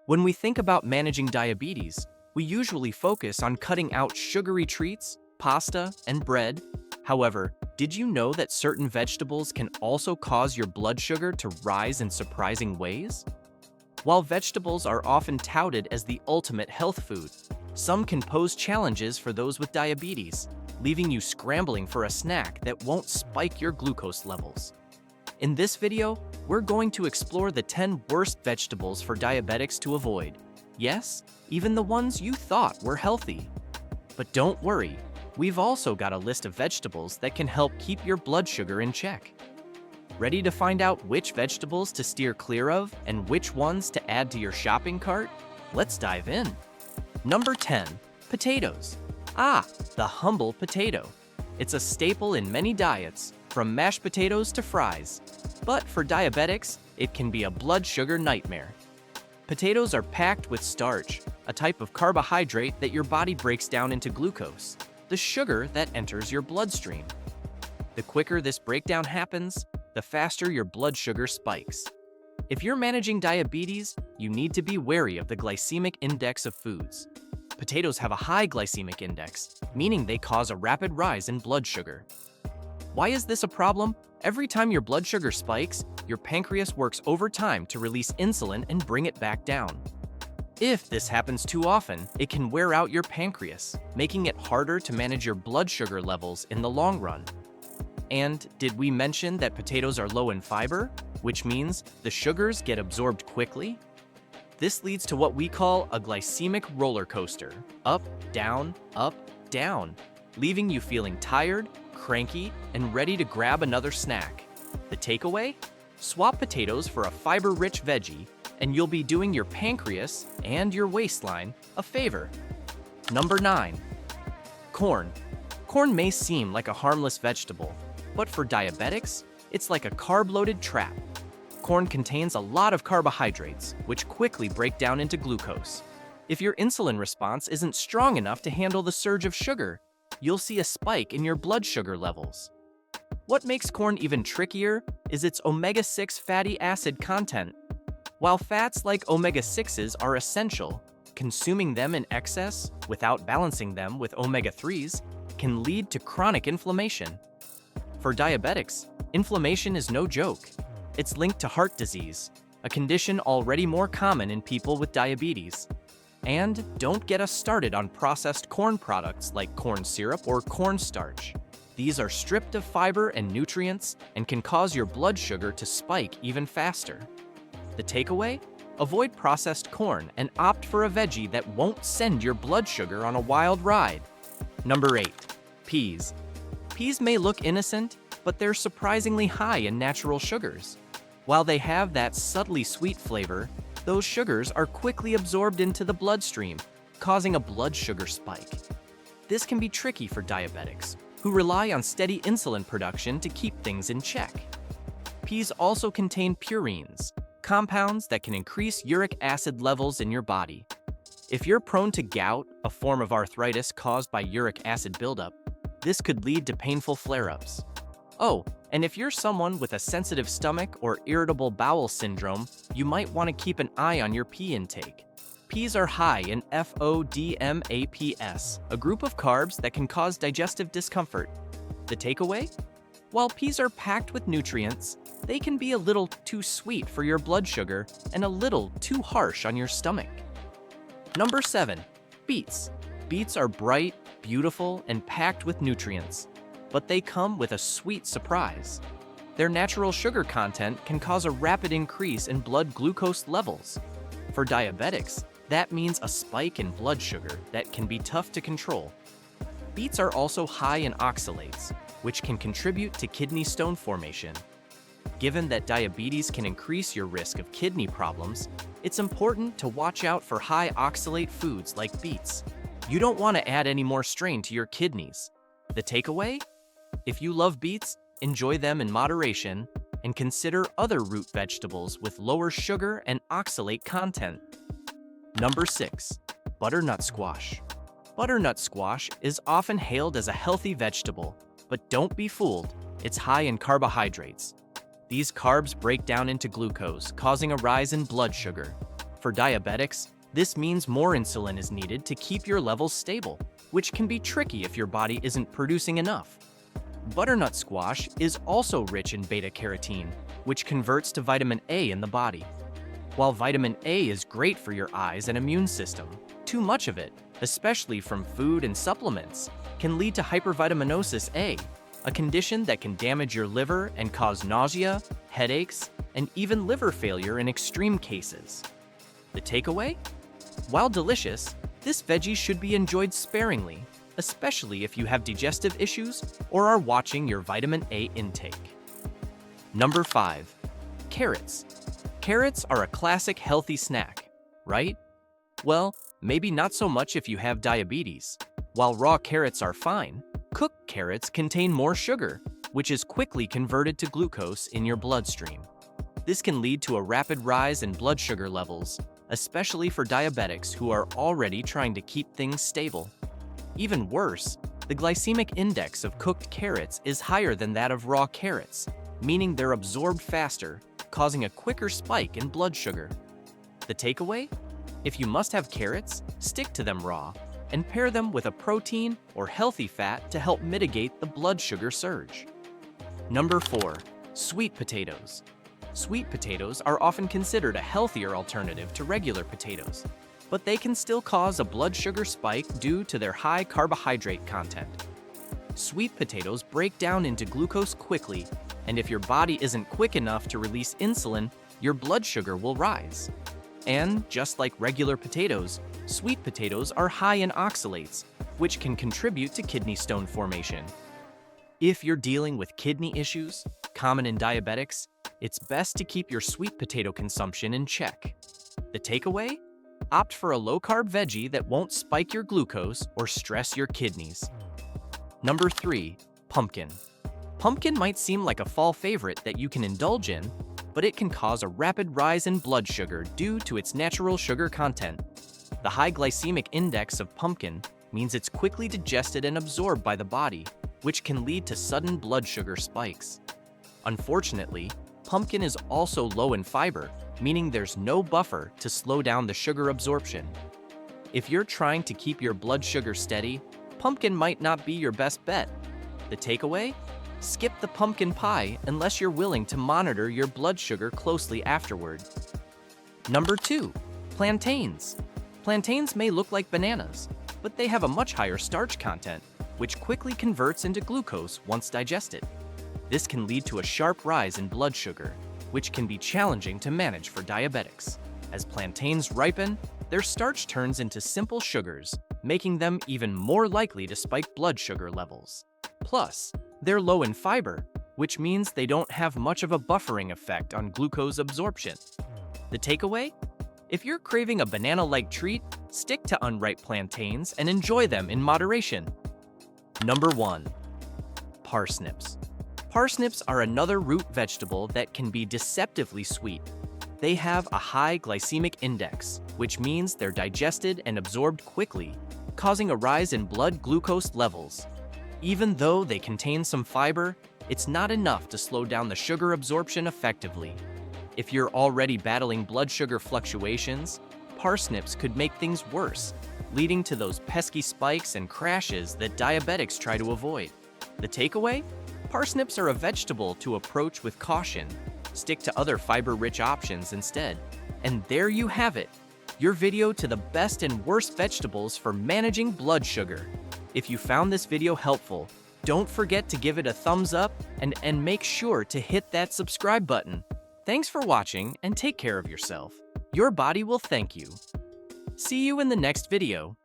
When we think about managing diabetes, we usually focus on cutting out sugary treats, pasta, and bread. However, did you know that certain vegetables can also cause your blood sugar to rise in surprising ways? While vegetables are often touted as the ultimate health food, some can pose challenges for those with diabetes, leaving you scrambling for a snack that won't spike your glucose levels. In this video, we're going to explore the 10 worst vegetables for diabetics to avoid. Yes, even the ones you thought were healthy. But don't worry, we've also got a list of vegetables that can help keep your blood sugar in check. Ready to find out which vegetables to steer clear of and which ones to add to your shopping cart? Let's dive in. Number 10. Potatoes. The humble potato. It's a staple in many diets, from mashed potatoes to fries. But for diabetics, it can be a blood sugar nightmare. Potatoes are packed with starch, a type of carbohydrate that your body breaks down into glucose, the sugar that enters your bloodstream. The quicker this breakdown happens, the faster your blood sugar spikes. If you're managing diabetes, you need to be wary of the glycemic index of foods. Potatoes have a high glycemic index, meaning they cause a rapid rise in blood sugar. Why is this a problem? Every time your blood sugar spikes, your pancreas works overtime to release insulin and bring it back down. If this happens too often, it can wear out your pancreas, making it harder to manage your blood sugar levels in the long run. And did we mention that potatoes are low in fiber, which means the sugars get absorbed quickly? This leads to what we call a glycemic roller coaster, up, down, leaving you feeling tired, cranky, and ready to grab another snack. The takeaway? Swap potatoes for a fiber-rich veggie, and you'll be doing your pancreas and your waistline a favor. Number 9. Corn. Corn may seem like a harmless vegetable, but for diabetics, it's like a carb-loaded trap. Corn contains a lot of carbohydrates, which quickly break down into glucose. If your insulin response isn't strong enough to handle the surge of sugar, you'll see a spike in your blood sugar levels. What makes corn even trickier is its omega-6 fatty acid content. While fats like omega-6s are essential, consuming them in excess without balancing them with omega-3s can lead to chronic inflammation. For diabetics, inflammation is no joke. It's linked to heart disease, a condition already more common in people with diabetes. And don't get us started on processed corn products like corn syrup or cornstarch. These are stripped of fiber and nutrients and can cause your blood sugar to spike even faster. The takeaway? Avoid processed corn and opt for a veggie that won't send your blood sugar on a wild ride. Number 8. Peas. Peas may look innocent, but they're surprisingly high in natural sugars. While they have that subtly sweet flavor, those sugars are quickly absorbed into the bloodstream, causing a blood sugar spike. This can be tricky for diabetics, who rely on steady insulin production to keep things in check. Peas also contain purines, compounds that can increase uric acid levels in your body. If you're prone to gout, a form of arthritis caused by uric acid buildup, this could lead to painful flare-ups. Oh, and if you're someone with a sensitive stomach or irritable bowel syndrome, you might want to keep an eye on your pea intake. Peas are high in FODMAPs, a group of carbs that can cause digestive discomfort. The takeaway? While peas are packed with nutrients, they can be a little too sweet for your blood sugar and a little too harsh on your stomach. Number 7. Beets. Beets are bright, beautiful, and packed with nutrients, but they come with a sweet surprise. Their natural sugar content can cause a rapid increase in blood glucose levels. For diabetics, that means a spike in blood sugar that can be tough to control. Beets are also high in oxalates, which can contribute to kidney stone formation. Given that diabetes can increase your risk of kidney problems, it's important to watch out for high oxalate foods like beets. You don't want to add any more strain to your kidneys. The takeaway? If you love beets, enjoy them in moderation and consider other root vegetables with lower sugar and oxalate content. Number 6. Butternut squash. Butternut squash is often hailed as a healthy vegetable, but don't be fooled, it's high in carbohydrates. These carbs break down into glucose, causing a rise in blood sugar. For diabetics, this means more insulin is needed to keep your levels stable, which can be tricky if your body isn't producing enough. Butternut squash is also rich in beta-carotene, which converts to vitamin A in the body. While vitamin A is great for your eyes and immune system, too much of it, especially from food and supplements, can lead to hypervitaminosis A, a condition that can damage your liver and cause nausea, headaches, and even liver failure in extreme cases. The takeaway? While delicious, this veggie should be enjoyed sparingly, especially if you have digestive issues or are watching your vitamin A intake. Number 5. Carrots. Carrots are a classic healthy snack, right? Well, maybe not so much if you have diabetes. While raw carrots are fine, cooked carrots contain more sugar, which is quickly converted to glucose in your bloodstream. This can lead to a rapid rise in blood sugar levels, especially for diabetics who are already trying to keep things stable. Even worse, the glycemic index of cooked carrots is higher than that of raw carrots, meaning they're absorbed faster, causing a quicker spike in blood sugar. The takeaway? If you must have carrots, stick to them raw, and pair them with a protein or healthy fat to help mitigate the blood sugar surge. Number 4. Sweet potatoes. Sweet potatoes are often considered a healthier alternative to regular potatoes, but they can still cause a blood sugar spike due to their high carbohydrate content. Sweet potatoes break down into glucose quickly, and if your body isn't quick enough to release insulin, your blood sugar will rise. And just like regular potatoes, sweet potatoes are high in oxalates, which can contribute to kidney stone formation. If you're dealing with kidney issues, common in diabetics, it's best to keep your sweet potato consumption in check. The takeaway? Opt for a low-carb veggie that won't spike your glucose or stress your kidneys. Number 3. Pumpkin. Pumpkin might seem like a fall favorite that you can indulge in, but it can cause a rapid rise in blood sugar due to its natural sugar content. The high glycemic index of pumpkin means it's quickly digested and absorbed by the body, which can lead to sudden blood sugar spikes. Unfortunately, pumpkin is also low in fiber, meaning there's no buffer to slow down the sugar absorption. If you're trying to keep your blood sugar steady, pumpkin might not be your best bet. The takeaway? Skip the pumpkin pie unless you're willing to monitor your blood sugar closely afterward. Number 2. Plantains. Plantains may look like bananas, but they have a much higher starch content, which quickly converts into glucose once digested. This can lead to a sharp rise in blood sugar, which can be challenging to manage for diabetics. As plantains ripen, their starch turns into simple sugars, making them even more likely to spike blood sugar levels. Plus, they're low in fiber, which means they don't have much of a buffering effect on glucose absorption. The takeaway? If you're craving a banana-like treat, stick to unripe plantains and enjoy them in moderation. Number 1. Parsnips. Parsnips are another root vegetable that can be deceptively sweet. They have a high glycemic index, which means they're digested and absorbed quickly, causing a rise in blood glucose levels. Even though they contain some fiber, it's not enough to slow down the sugar absorption effectively. If you're already battling blood sugar fluctuations, parsnips could make things worse, leading to those pesky spikes and crashes that diabetics try to avoid. The takeaway? Parsnips are a vegetable to approach with caution. Stick to other fiber-rich options instead. And there you have it, your video to the best and worst vegetables for managing blood sugar. If you found this video helpful, don't forget to give it a thumbs up and make sure to hit that subscribe button. Thanks for watching and take care of yourself. Your body will thank you. See you in the next video.